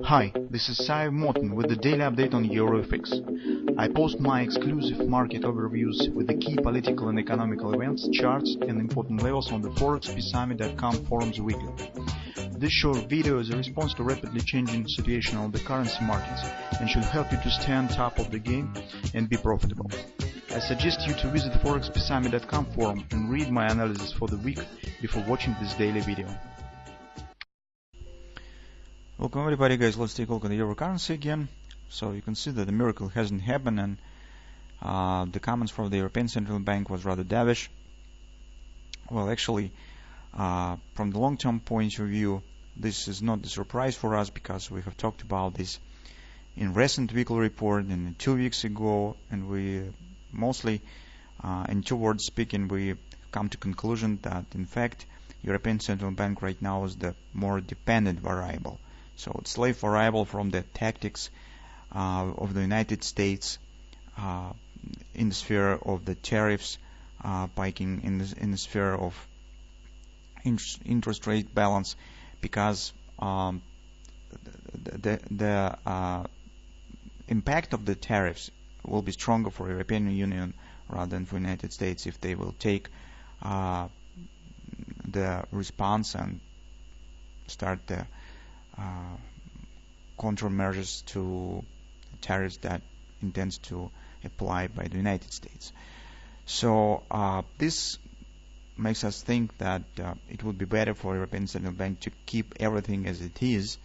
Hi, this is Sive Morten with the daily update on EURUSD. I post my exclusive market overviews with the key political and economical events, charts and important levels on the ForexPeaceArmy.com forums weekly. This short video is a response to rapidly changing situation on the currency markets and should help you to stay on top of the game and be profitable. I suggest you to visit ForexPeaceArmy.com forum and read my analysis for the week before watching this daily video. Welcome everybody, guys. Let's take a look at the euro currency again. So you can see that the miracle hasn't happened, and the comments from the European Central Bank was rather dovish. Well, actually, from the long-term point of view, this is not a surprise for us because we have talked about this in recent weekly report and 2 weeks ago, and we mostly, in 2 words speaking, we come to conclusion that in fact European Central Bank right now is the more dependent variable. So it's slave variable from the tactics of the United States in the sphere of the tariffs, piking in the sphere of interest rate balance, because the impact of the tariffs will be stronger for European Union rather than for United States if they will take the response and start the countermeasures to tariffs that intends to apply by the United States. So this makes us think that it would be better for European Central Bank to keep everything as it is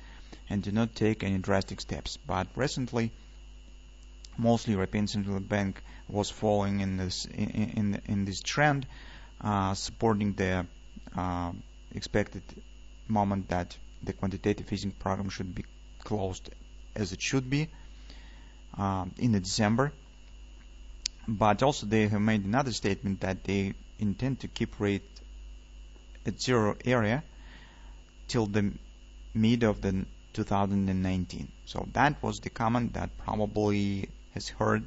and to not take any drastic steps. But recently, mostly European Central Bank was following in this trend, supporting the expected moment that the quantitative easing program should be closed as it should be in December. But also they have made another statement that they intend to keep rate at zero area till the mid of the 2019. So that was the comment that probably has hurt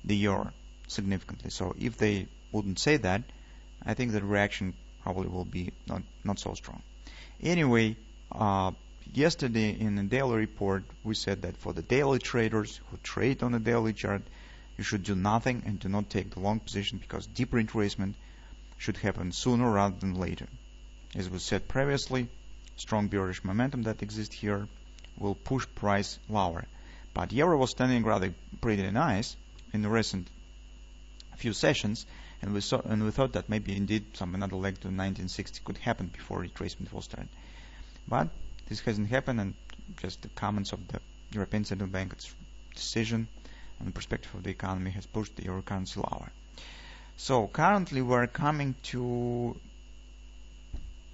the euro significantly. So if they wouldn't say that, I think the reaction probably will be not so strong. Anyway, yesterday in the daily report we said that for the daily traders who trade on the daily chart, you should do nothing and do not take the long position because deep retracement should happen sooner rather than later. As we said previously, strong bearish momentum that exists here will push price lower. But euro was standing rather pretty nice in the recent few sessions, and we thought that maybe indeed another leg to 1960 could happen before retracement will start. But this hasn't happened, and just the comments of the European Central Bank's decision and the perspective of the economy has pushed the euro currency lower. So currently we're coming to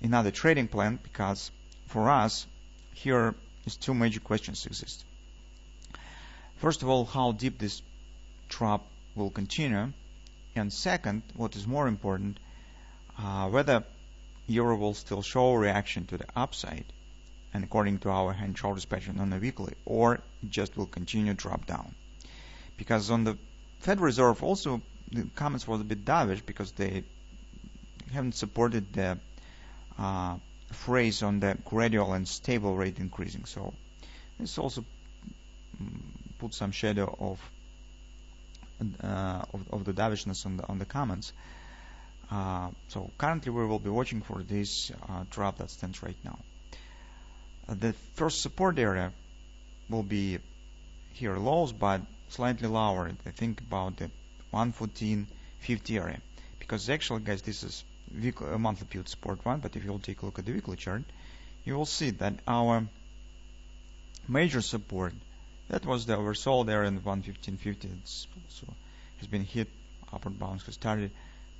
another trading plan, because for us here is 2 major questions exist. First of all, how deep this drop will continue, and second, what is more important, whether euro will still show reaction to the upside, and according to our hand shoulders pattern on the weekly, or it just will continue drop down. Because on the Fed Reserve also the comments was a bit dovish because they haven't supported the phrase on the gradual and stable rate increasing. So this also put some shadow of the dovishness on the comments. So currently we will be watching for this drop that stands right now. The first support area will be here lows, but slightly lower. I think about the 114.50 area, because actually, guys, this is a monthly period support one. But if you'll take a look at the weekly chart, you will see that our major support, that was the oversold area in 115.50, also has been hit. Upward bounce has started,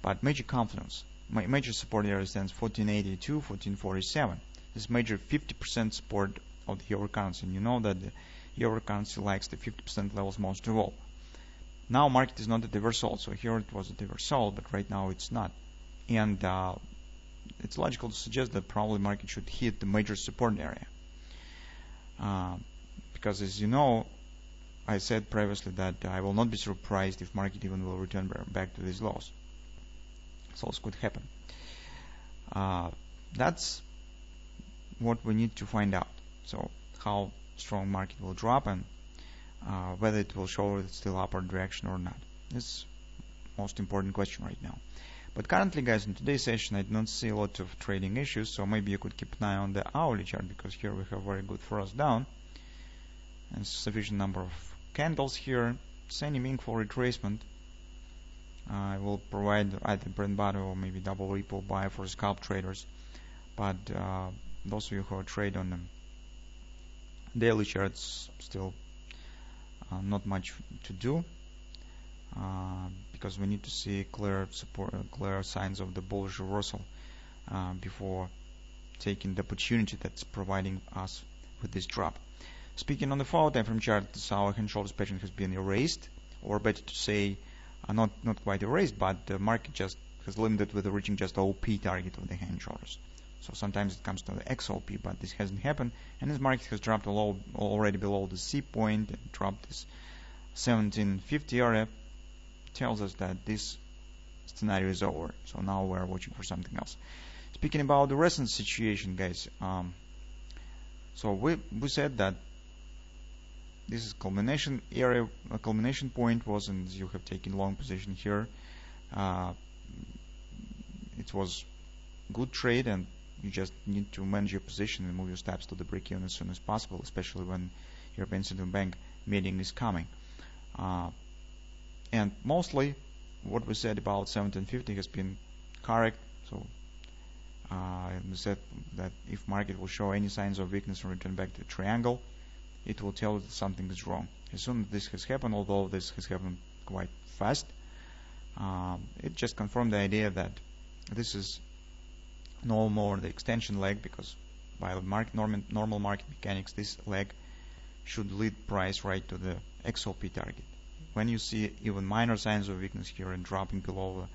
but major confidence, major support area stands 1482, 1447. This major 50% support of the euro currency, and you know that the euro currency likes the 50% levels most of all. Now market is not at the oversold, so here it was at the oversold, but right now it's not. And it's logical to suggest that probably market should hit the major support area. Because as you know, I said previously that I will not be surprised if market even will return back to these lows. So this could happen. That's what we need to find out. So how strong market will drop, and whether it will show it's still upward direction or not. This is most important question right now. But currently, guys, in today's session, I do not see a lot of trading issues, so maybe you could keep an eye on the hourly chart, because here we have very good thrust down and sufficient number of candles here. It's any meaningful retracement. I will provide either bread bottom or maybe double ripple buy for scalp traders. But those of you who trade on the daily charts, still not much to do, because we need to see clear support, clear signs of the bullish reversal before taking the opportunity that's providing us with this drop. Speaking on the 4-hour time frame chart, our hand shoulders pattern has been erased, or better to say, not quite erased, but the market just has limited with reaching just OP target of the hand shoulders. So sometimes it comes to the XOP, but this hasn't happened, and this market has dropped already below the C point and dropped this 1750 area. Tells us that this scenario is over. So now we're watching for something else. Speaking about the recent situation, guys, so we said that this is culmination area. A culmination point was, and you have taken long position here. It was good trade, and you just need to manage your position and move your steps to the break-even as soon as possible, especially when European Central Bank meeting is coming. And mostly what we said about 1750 has been correct. So we said that if market will show any signs of weakness and return back to the triangle, it will tell us that something is wrong. As soon as this has happened, although this has happened quite fast, it just confirmed the idea that this is no more the extension leg, because by normal market mechanics, this leg should lead price right to the XOP target. When you see even minor signs of weakness here and dropping below,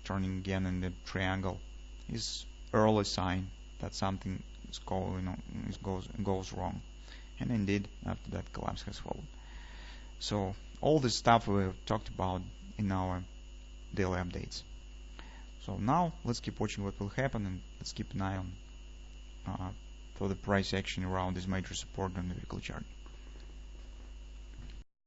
turning again in the triangle, is early sign that something is goes wrong. And indeed, after that, collapse has followed. So all this stuff we've talked about in our daily updates. So now let's keep watching what will happen, and let's keep an eye on for the price action around this major support on the weekly chart.